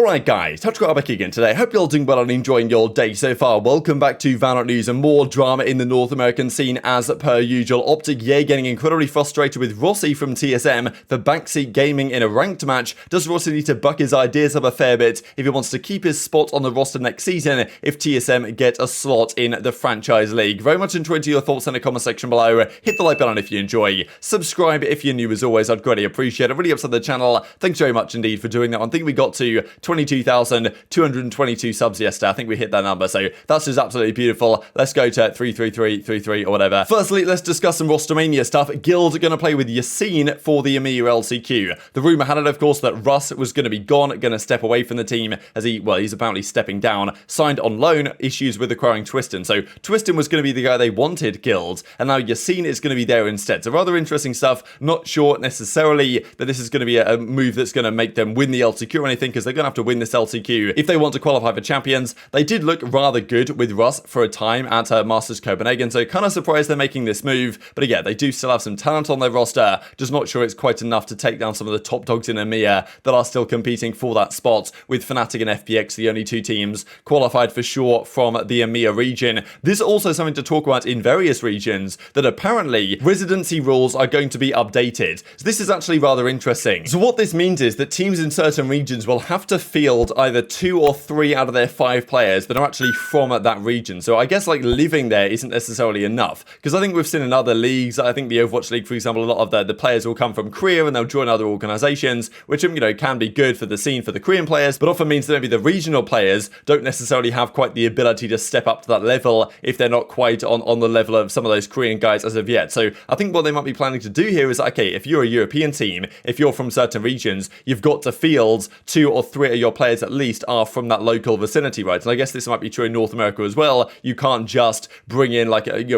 Alright guys, TacticalRab back again today. Hope you're all doing well and enjoying your day so far. Welcome back to VALORANT news and more drama in the North American scene as per usual. OpTic Yay getting incredibly frustrated with Rossy from TSM for backseat gaming in a ranked match. Does Rossy need to buck his ideas up a fair bit if he wants to keep his spot on the roster next season if TSM get a slot in the franchise league? Very much enjoyed your thoughts in the comment section below. Hit the like button if you enjoy. Subscribe if you're new as always. I'd greatly appreciate it. Really upset the channel. Thanks very much indeed for doing that. I think we got to 22,222 subs yesterday. I think we hit that number, so that's just absolutely beautiful. Let's go to 33333 or whatever. Firstly, let's discuss some rostermania stuff. Guild are going to play with Yassine for the EMEA LCQ. The rumor had it, of course, that Russ was going to be gone, going to step away from the team as he's apparently stepping down. Signed on loan, issues with acquiring Twiston. So Twiston was going to be the guy they wanted Guild, and now Yassine is going to be there instead. So rather interesting stuff. Not sure necessarily that this is going to be a move that's going to make them win the LCQ or anything, because they're going to have to win this LCQ if they want to qualify for champions. They did look rather good with Russ for a time at Masters Copenhagen, so kind of surprised they're making this move. But again, they do still have some talent on their roster, just not sure it's quite enough to take down some of the top dogs in EMEA that are still competing for that spot, with Fnatic and FPX the only two teams qualified for sure from the EMEA region. This is also something to talk about in various regions, that apparently residency rules are going to be updated. So this is actually rather interesting. So what this means is that teams in certain regions will have to field either 2 or 3 out of their 5 players that are actually from that region. So I guess like living there isn't necessarily enough, because I think we've seen in other leagues, I think the Overwatch League, for example, a lot of the players will come from Korea and they'll join other organizations, which, can be good for the scene for the Korean players, but often means that maybe the regional players don't necessarily have quite the ability to step up to that level if they're not quite on the level of some of those Korean guys as of yet. So I think what they might be planning to do here is, okay, if you're a European team, if you're from certain regions, you've got to field 2 or 3 of your players at least are from that local vicinity, right? And I guess this might be true in North America as well. You can't just bring in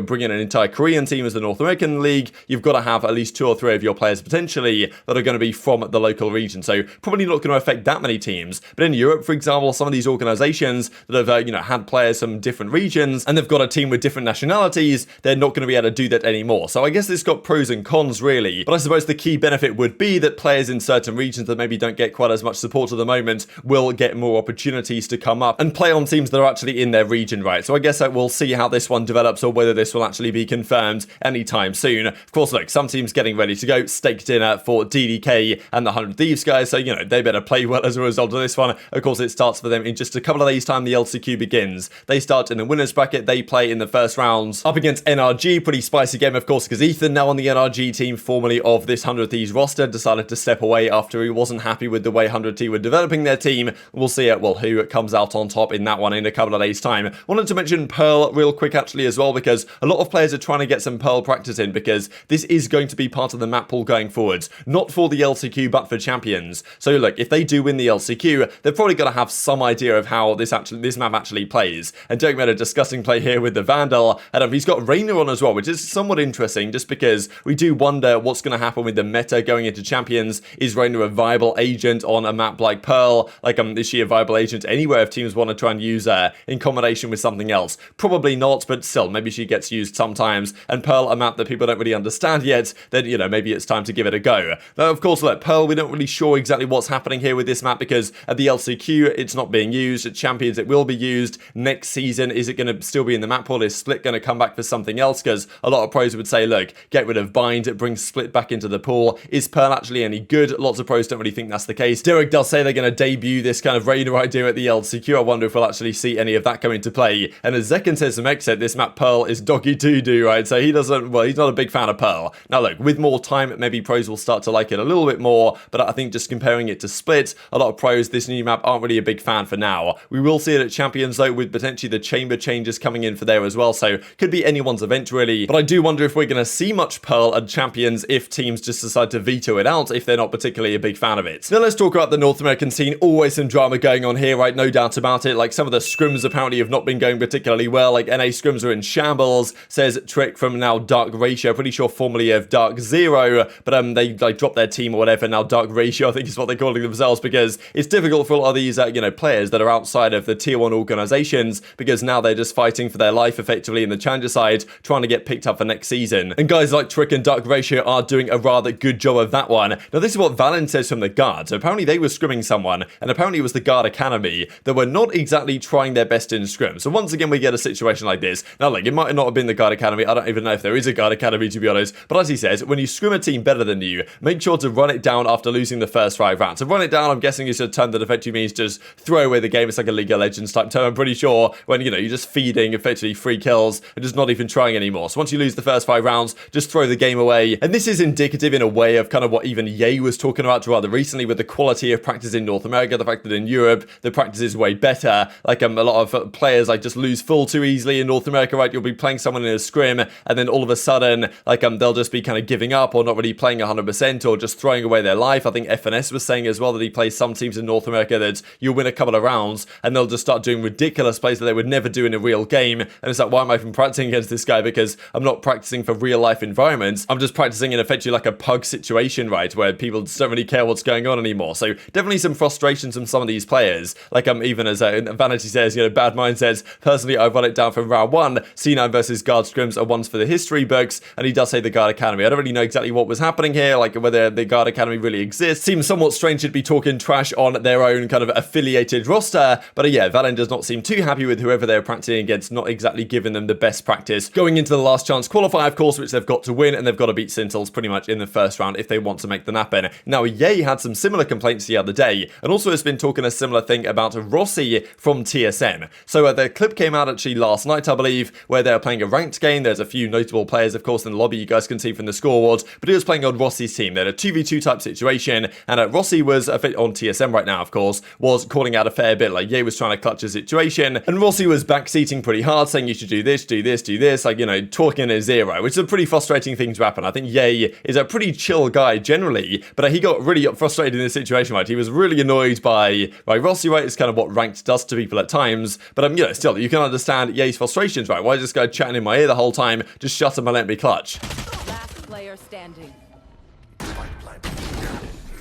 bring in an entire Korean team as the North American league. You've got to have at least 2 or 3 of your players potentially that are going to be from the local region. So probably not going to affect that many teams. But in Europe, for example, some of these organizations that have had players from different regions and they've got a team with different nationalities, they're not going to be able to do that anymore. So I guess this got pros and cons really. But I suppose the key benefit would be that players in certain regions that maybe don't get quite as much support at the moment will get more opportunities to come up and play on teams that are actually in their region, right? So I guess we'll see how this one develops, or whether this will actually be confirmed anytime soon. Of course, look, some teams getting ready to go, staked in for DDK and the 100 Thieves guys, so they better play well as a result of this one. Of course, it starts for them in just a couple of days' time. The LCQ begins. They start in the winners bracket. They play in the first rounds up against NRG. Pretty spicy game, of course, because Ethan, now on the NRG team, formerly of this 100 Thieves roster, decided to step away after he wasn't happy with the way 100 T were developing their team. We'll see who comes out on top in that one in a couple of days' time. Wanted to mention Pearl real quick actually as well, because a lot of players are trying to get some Pearl practice in, because this is going to be part of the map pool going forwards. Not for the LCQ, but for champions. So look, if they do win the LCQ, they're probably going to have some idea of how this map actually plays. And Derek made a disgusting play here with the Vandal, and he's got Rainer on as well, which is somewhat interesting, just because we do wonder what's going to happen with the meta going into champions. Is Rainer a viable agent on a map like Pearl? Is she a viable agent anywhere if teams want to try and use her in combination with something else? Probably not, but still, maybe she gets used sometimes. And Pearl, a map that people don't really understand yet, then, maybe it's time to give it a go. Now, of course, look, Pearl, we're not really sure exactly what's happening here with this map, because at the LCQ, it's not being used. At champions, it will be used. Next season, is it going to still be in the map pool? Is Split going to come back for something else? Because a lot of pros would say, look, get rid of Bind, bring Split back into the pool. Is Pearl actually any good? Lots of pros don't really think that's the case. Derek does say they're going to debut this kind of Rainer idea at the LCQ. I wonder if we'll actually see any of that come into play. And as Zekken says from Exit, this map Pearl is doggy doo-doo, right? So he's not a big fan of Pearl. Now look, with more time, maybe pros will start to like it a little bit more, but I think just comparing it to Split, a lot of pros, this new map aren't really a big fan for now. We will see it at champions though, with potentially the chamber changes coming in for there as well, so could be anyone's event really. But I do wonder if we're going to see much Pearl at champions if teams just decide to veto it out if they're not particularly a big fan of it. Now let's talk about the North American scene. Always some drama going on here, right? No doubt about it. Like, some of the scrims apparently have not been going particularly well. Like, NA scrims are in shambles, says Trick from now Dark Ratio, pretty sure formerly of Dark Zero, but they dropped their team or whatever. Now Dark Ratio, I think is what they're calling themselves, because it's difficult for a lot of these players that are outside of the tier 1 organizations, because now they're just fighting for their life effectively in the challenger side, trying to get picked up for next season. And guys like Trick and Dark Ratio are doing a rather good job of that one. Now this is what Valen says from the guard. So apparently they were scrimming someone and apparently it was the Guard Academy that were not exactly trying their best in scrim. So once again, we get a situation like this. Now, like, it might not have been the Guard Academy. I don't even know if there is a Guard Academy, to be honest. But as he says, when you scrim a team better than you, make sure to run it down after losing the first 5 rounds. So run it down, I'm guessing, is a term that effectively means just throw away the game. It's like a League of Legends type term, I'm pretty sure, when, you know, you're just feeding effectively free kills and just not even trying anymore. So once you lose the first 5 rounds, just throw the game away. And this is indicative in a way of kind of what even Yay was talking about rather recently with the quality of practice in North America, the fact that in Europe, the practice is way better. Like, a lot of players, like, just lose full too easily in North America, right? You'll be playing someone in a scrim, and then all of a sudden, like, they'll just be kind of giving up or not really playing 100% or just throwing away their life. I think FNS was saying as well that he plays some teams in North America that you'll win a couple of rounds and they'll just start doing ridiculous plays that they would never do in a real game. And it's like, why am I even practicing against this guy? Because I'm not practicing for real life environments. I'm just practicing in effectively like a pug situation, right? Where people just don't really care what's going on anymore. So definitely some frustrations from some of these players. Like, even as Vanity says, you know, Bad Mind says, personally, I run it down from round 1. C9 versus Guard scrims are ones for the history books. And he does say the Guard Academy. I don't really know exactly what was happening here, like whether the Guard Academy really exists. Seems somewhat strange to be talking trash on their own kind of affiliated roster. But yeah, Valorant does not seem too happy with whoever they're practicing against, not exactly giving them the best practice. Going into the last chance qualifier, of course, which they've got to win, and they've got to beat Sentinels pretty much in the first round if they want to make the napping. Now, Yay had some similar complaints the other day, and also has been talking a similar thing about Rossy from TSM. So the clip came out actually last night, I believe, where they're playing a ranked game. There's a few notable players, of course, in the lobby you guys can see from the scoreboards, but he was playing on Rossy's team. They had a 2v2 type situation, and Rossy was a bit on TSM right now, of course, was calling out a fair bit. Like, Yay was trying to clutch a situation, and Rossy was backseating pretty hard, saying you should do this, do this, do this, like, you know, talking in his ear, right? Which is a pretty frustrating thing to happen. I think Yay is a pretty chill guy generally, but he got really frustrated in this situation, right? He was really annoyed by Rossy, right? It's kind of what ranked does to people at times, but you know, still, you can understand Yay's frustrations, right? Why is this guy chatting in my ear the whole time? Just shut him and let me clutch. Last player standing.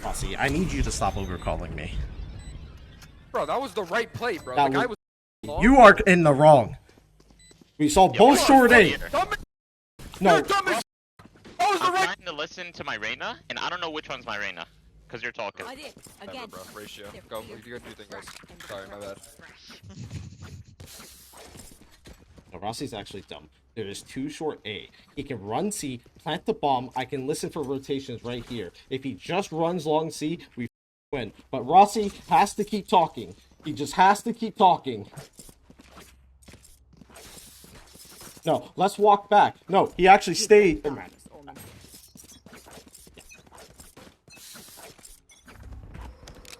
Rossy, I need you to stop overcalling me. Bro, that was the right play, bro. That The guy was you are in the wrong. We saw both short A. No. You're dumb as that was the I'm right. trying to listen to my Reyna, and I don't know which one's my Reyna, because you're talking. I did. Again. Never, bro. Ratio. Go. You do your thing, guys. Sorry, my bad. No, Rossy's actually dumb. There is 2 short A. He can run C, plant the bomb. I can listen for rotations right here. If he just runs long C, we win. But Rossy has to keep talking. He just has to keep talking. No, let's walk back. No, he actually stayed.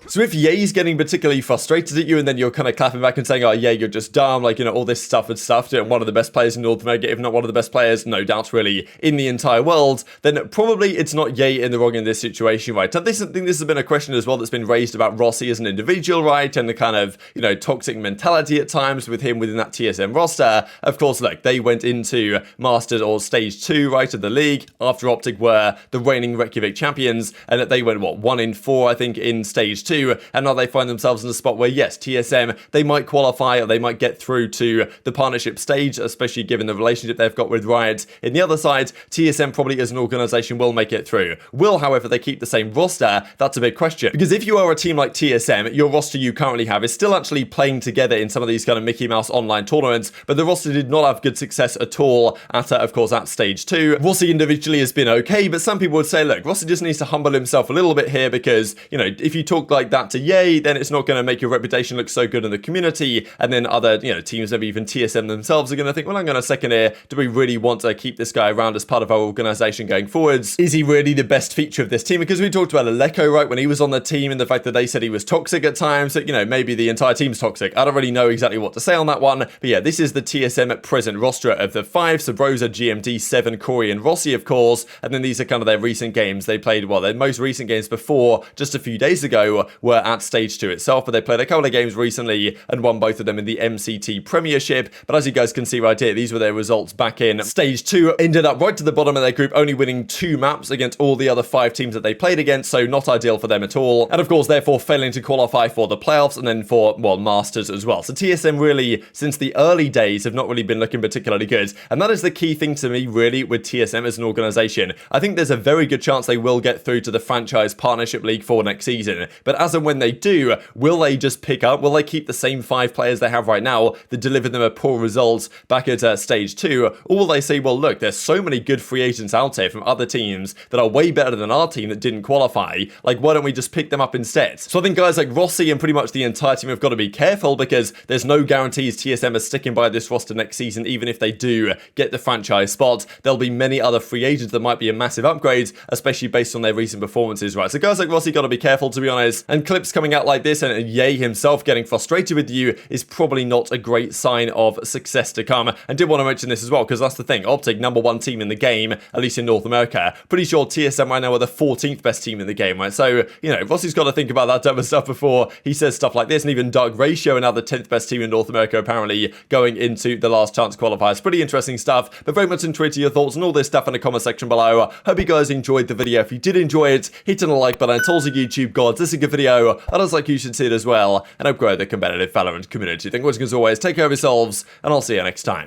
So if Yay's getting particularly frustrated at you and then you're kind of clapping back and saying, oh, yeah, you're just dumb, like, you know, all this stuff and stuff, one of the best players in North America, if not one of the best players, no doubt really, in the entire world, then probably it's not Yay in the wrong in this situation, right? I think this has been a question as well that's been raised about Rossy as an individual, right? And the kind of, you know, toxic mentality at times with him within that TSM roster. Of course, look, they went into Masters or Stage 2, right, of the league after OpTic were the reigning Reykjavik champions, and that they went, what, 1-4, I think, in Stage 2. And now they find themselves in a spot where, yes, TSM, they might qualify or they might get through to the partnership stage, especially given the relationship they've got with Riot. In the other side, TSM probably as an organization will make it through. Will, however, they keep the same roster? That's a big question. Because if you are a team like TSM, your roster you currently have is still actually playing together in some of these kind of Mickey Mouse online tournaments, but the roster did not have good success at all at, of course, at Stage 2. Rossy individually has been okay, but some people would say, look, Rossy just needs to humble himself a little bit here because, you know, if you talk like that to Yay, then it's not going to make your reputation look so good in the community, and then other, you know, teams, maybe even TSM themselves, are going to think, well, I'm going to second here. Do we really want to keep this guy around as part of our organization going forwards? Is he really the best feature of this team? Because we talked about Elgato, right, when he was on the team, and the fact that they said he was toxic at times, that, you know, maybe the entire team's toxic. I don't really know exactly what to say on that one, but yeah, this is the TSM at present roster of the 5, so Broza, GMD, 7, Corey, and Rossy, of course, and then these are kind of their recent games. They played, well, their most recent games before, just a few days ago, were at Stage 2 itself, but they played a couple of games recently and won both of them in the MCT Premiership. But as you guys can see right here, these were their results back in Stage 2. Ended up right to the bottom of their group, only winning 2 maps against all the other 5 teams that they played against, so not ideal for them at all. And of course, therefore, failing to qualify for the playoffs and then for, well, Masters as well. So TSM really, since the early days, have not really been looking particularly good. And that is the key thing to me, really, with TSM as an organization. I think there's a very good chance they will get through to the Franchise Partnership League for next season. But as as and when they do, will they just pick up? Will they keep the same 5 players they have right now that delivered them a poor result back at stage 2? Or will they say, well, look, there's so many good free agents out there from other teams that are way better than our team that didn't qualify. Like, why don't we just pick them up instead? So I think guys like Rossy and pretty much the entire team have got to be careful, because there's no guarantees TSM are sticking by this roster next season. Even if they do get the franchise spot, there'll be many other free agents that might be a massive upgrade, especially based on their recent performances, right? So guys like Rossy got to be careful, to be honest. And clips coming out like this and Yay himself getting frustrated with you is probably not a great sign of success to come. And did want to mention this as well, because that's the thing. OpTic, #1 team in the game, at least in North America. Pretty sure TSM right now are the 14th best team in the game, right? So, you know, Rossy's got to think about that type of stuff before he says stuff like this. And even Dark Ratio, now the 10th best team in North America, apparently going into the last chance qualifiers. Pretty interesting stuff, but very much intrigued to your thoughts on all this stuff in the comment section below. Hope you guys enjoyed the video. If you did enjoy it, hit on the like button. Tools of YouTube gods, this is a good video. I just like you should see it as well, and help grow the competitive Valorant community. Thank you for watching as always. Take care of yourselves, and I'll see you next time.